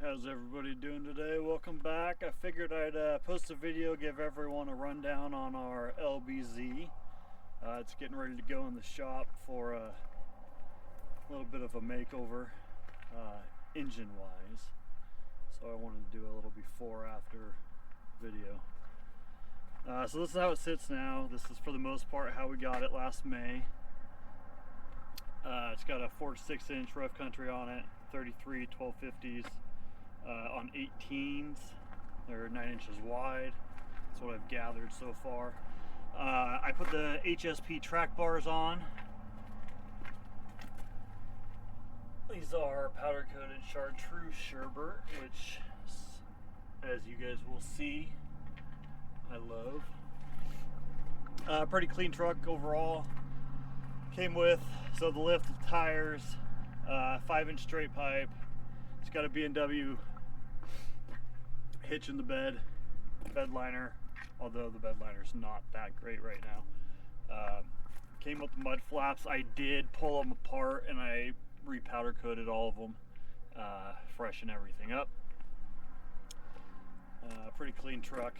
How's everybody doing today? Welcome back. I figured I'd post a video, give everyone a rundown on our LBZ. It's getting ready to go in the shop for a little bit of a makeover, engine wise. So I wanted to do a little before after video. So this is how it sits now. This is for the most part how we got it last May. It's got a 4 to 6 inch rough country on it, 33 1250s. On 18s, they're 9 inches wide. That's what I've gathered so far. I put the HSP track bars on. These are powder coated chartreuse sherbet, which, as you guys will see, I love. Pretty clean truck overall. Came with, so the lift, the tires, 5-inch straight pipe. It's got a B&W hitch in the bed liner, although the bed liner's not that great right now. Came with the mud flaps. I did pull them apart and I repowder coated all of them, freshen everything up. Pretty clean truck.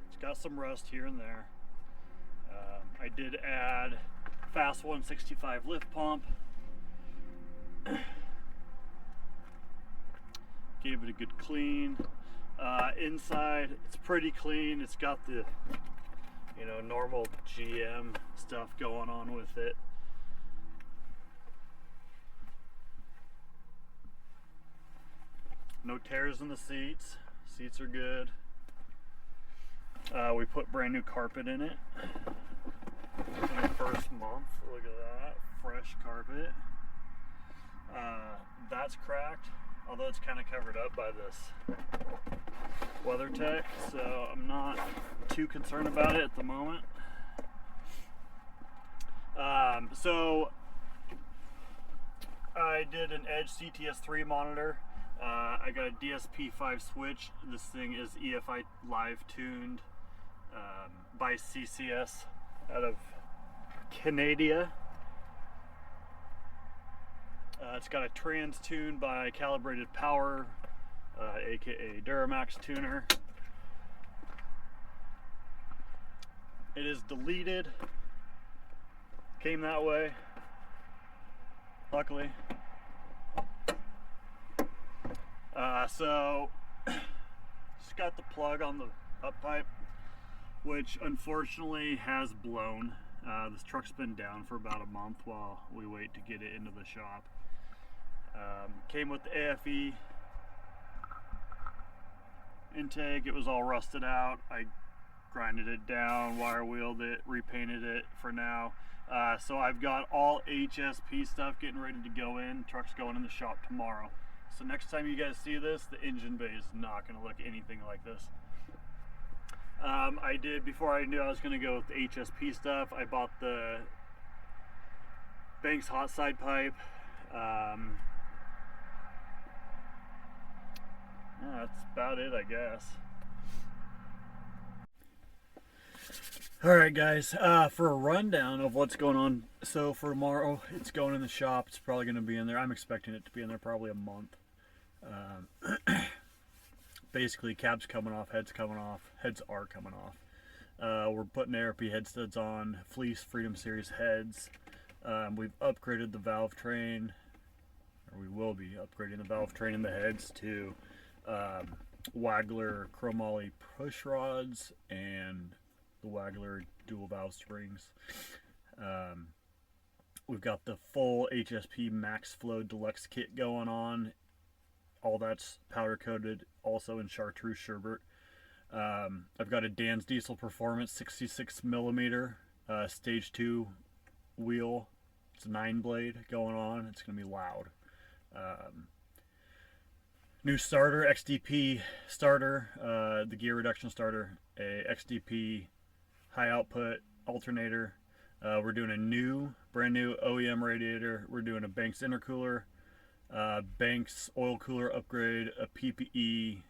It's got some rust here and there. I did add fast 165 lift pump. Gave it a good clean. Inside, it's pretty clean. It's got the, normal GM stuff going on with it. No tears in the seats. Seats are good. We put brand new carpet in it in the first month. Look at that, fresh carpet. That's cracked, although it's kind of covered up by this WeatherTech, so I'm not too concerned about it at the moment. So I did an Edge CTS3 monitor. I got a DSP5 switch. This thing is EFI live tuned by CCS out of Canada. It's got a trans tune by Calibrated Power, aka Duramax tuner. It is deleted. Came that way, luckily. So just got the plug on the Uppipe, which unfortunately has blown. This truck's been down for about a month while we wait to get it into the shop. Came with the AFE intake. It was all rusted out. I grinded it down, wire wheeled it, repainted it for now. So I've got all HSP stuff getting ready to go in. Truck's going in the shop tomorrow. So next time you guys see this, the engine bay is not going to look anything like this. I did, before I knew I was going to go with the HSP stuff, I bought the Banks hot side pipe. Yeah, that's about it, I guess. Alright guys, for a rundown of what's going on. So for tomorrow, it's going in the shop. It's probably going to be in there. I'm expecting it to be in there probably a month. Basically, cab's coming off, heads coming off, heads are coming off. We're putting ARP Headstuds on, Fleece Freedom Series heads. We've upgraded the valve train, or we will be upgrading the valve train and the heads to Wagler chromoly pushrods and the Wagler dual Valvesprings. We've got the full HSP Max Flow Deluxe kit going on. All that's powder coated, also in chartreuse sherbet. I've got a Dan's Diesel Performance 66 millimeter stage 2 wheel. It's a 9-blade going on. It's going to be loud. New starter, XDP starter, the gear reduction starter, a XDP high output alternator. We're doing a brand new OEM radiator. We're doing a Banks intercooler, Banks oil cooler upgrade, a PPE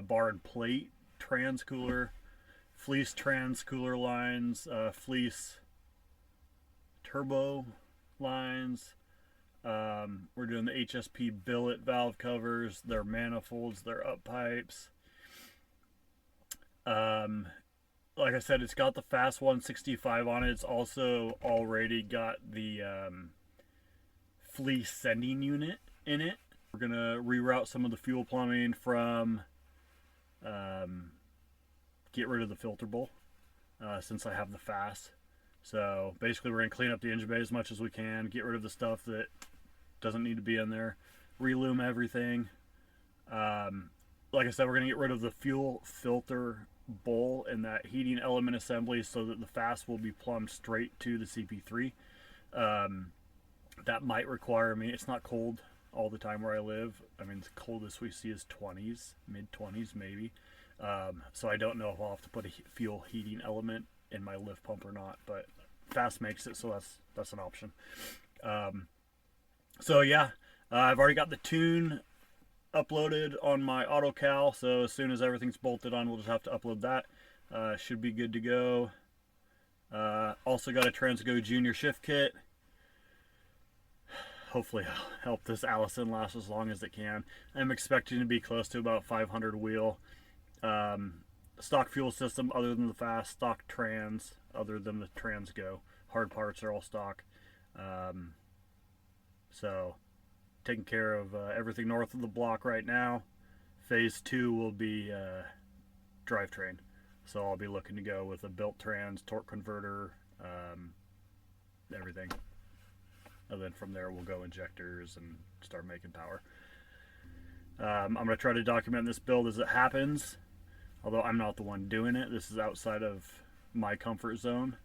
bar and plate trans cooler, Fleece trans cooler lines, Fleece turbo lines, We're doing the HSP Billet valve covers, their manifolds, their Uppipes. Like I said, it's got the fast 165 on it. It's also already got the Fleece sending unit in it. We're gonna reroute some of the fuel plumbing from get rid of the filter bowl since I have the fast. So basically we're gonna clean up the engine bay as much as we can, get rid of the stuff that doesn't need to be in there, relume everything. Like I said, we're gonna get rid of the fuel filter bowl and that heating element assembly so that the fast will be plumbed straight to the CP3. That might require me, it's not cold all the time where I live. I mean, the coldest we see is 20s, mid-20s maybe. So I don't know if I'll have to put a fuel heating element in my lift pump or not, but fast makes it, so that's an option. So yeah, I've already got the tune uploaded on my AutoCal, so as soon as everything's bolted on, we'll just have to upload that. Should be good to go. Also got a Transgo Junior shift kit. Hopefully I'll help this Allison last as long as it can. I'm expecting to be close to about 500 wheel. Stock fuel system other than the fast, stock trans other than the Transgo. Hard parts are all stock. So taking care of everything north of the block right now. Phase 2 will be drivetrain. So I'll be looking to go with a built trans, torque converter, everything. And then from there we'll go injectors and start making power. I'm going to try to document this build as it happens. Although I'm not the one doing it. This is outside of my comfort zone.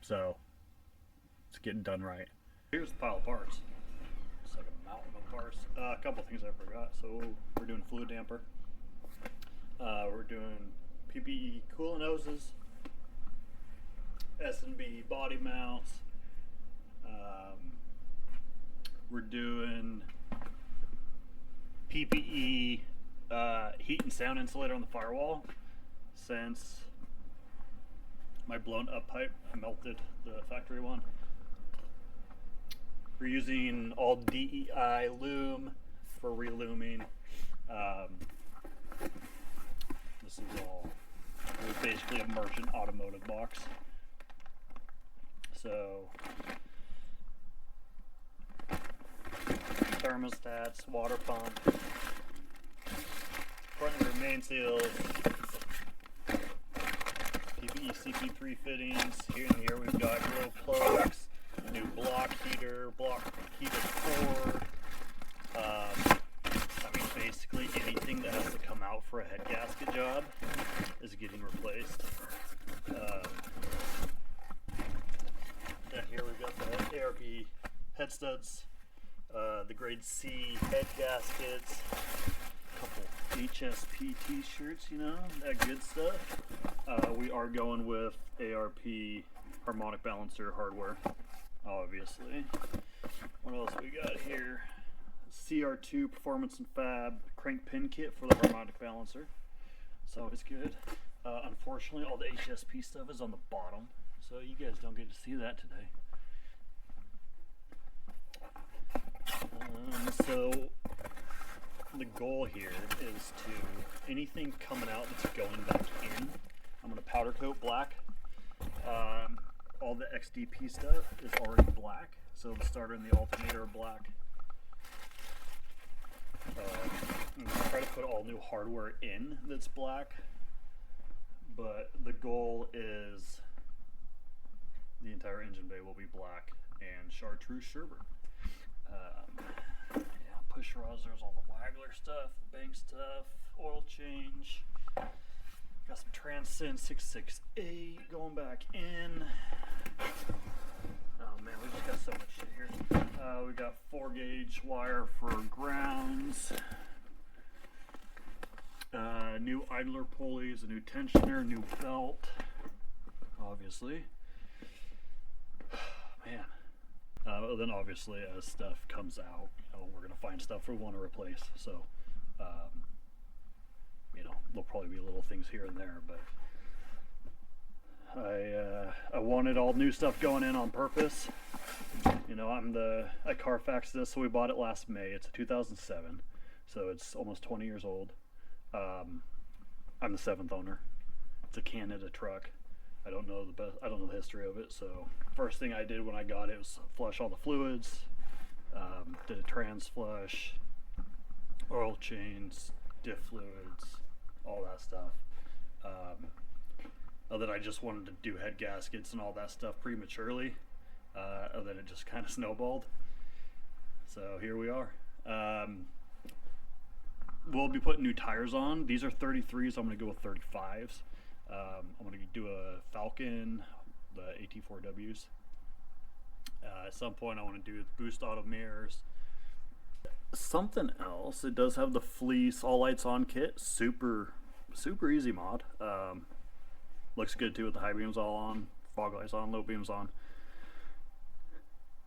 So it's getting done right. Here's the pile of parts. It's like a mountain of parts. A couple things I forgot. So we're doing Fluidampr. We're doing PPE coolant hoses. S&B Body Mounts. We're doing PPE heat and sound insulator on the firewall, since my blown up pipe melted the factory one. We're using all DEI loom for reluming. This is all basically a merchant automotive box. So thermostats, water pump, front and rear main seals, PPE CP3 fittings. Here and here we've got glow plugs, new block heater cord. I mean, basically anything that has to come out for a head gasket job is getting replaced. And here we've got the ARP Headstuds, the grade C Headgaskets, a couple HSP t-shirts, you know, that good stuff. We are going with ARP Harmonic Balancer hardware, obviously. What else we got here? CR2 Performance and Fab crank pin kit for the Harmonic Balancer. It's always good. Unfortunately, all the HSP stuff is on the bottom, so you guys don't get to see that today. So the goal here is to, anything coming out that's going back in, I'm going to powder coat black. All the XDP stuff is already black, so the starter and the alternator are black. I'm going to try to put all new hardware in that's black, but the goal is the entire engine bay will be black and chartreuse sherbet. Yeah, pushrods, there's all the Wagler stuff, the bank stuff, oil change. Got some Transcend 668 going back in. Oh man, we just got so much shit here. We got 4-gauge wire for grounds. New idler pulleys, a new tensioner, new belt, obviously. Man. Then obviously as stuff comes out, you know, we're going to find stuff we want to replace. So, you know, there'll probably be little things here and there, but I wanted all new stuff going in on purpose. You know, I Carfaxed this, so we bought it last May. It's a 2007, so it's almost 20 years old. I'm the 7th owner. It's a Canada truck. I don't know the history of it. So first thing I did when I got it was flush all the fluids. Did a trans flush, oil change, diff fluids, all that stuff. And then I just wanted to do head gaskets and all that stuff prematurely. And then it just kind of snowballed. So here we are. We'll be putting new tires on. These are 33s. I'm going to go with 35s. I'm going to do a Falcon, the AT4Ws. At some point I want to do boost auto mirrors. Something else, it does have the Fleece all lights on kit. Super easy mod. Looks good too with the high beams all on, fog lights on, low beams on.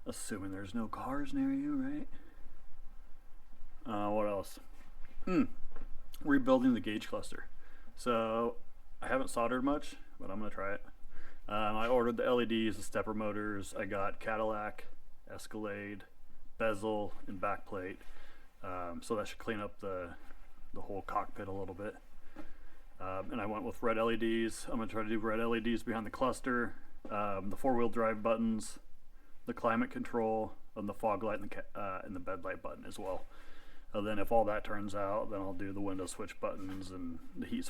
Assuming there's no cars near you, right? What else? Rebuilding the gauge cluster. So I haven't soldered much, but I'm gonna try it. I ordered the LEDs, the stepper motors. I got Cadillac, Escalade, bezel, and back plate. So that should clean up the whole cockpit a little bit. And I went with red LEDs. I'm gonna try to do red LEDs behind the cluster, the 4-wheel drive buttons, the climate control, and the fog light and the bed light button as well. And then if all that turns out, then I'll do the window switch buttons and the heat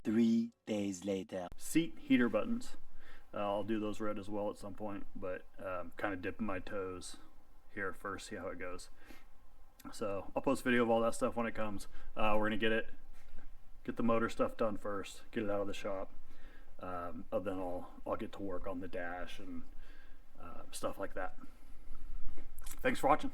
3 days later. Seat heater buttons. I'll do those red as well at some point, but kind of dipping my toes here first, see how it goes. So I'll post a video of all that stuff when it comes. We're gonna get the motor stuff done first, get it out of the shop. And then I'll get to work on the dash and stuff like that. Thanks for watching.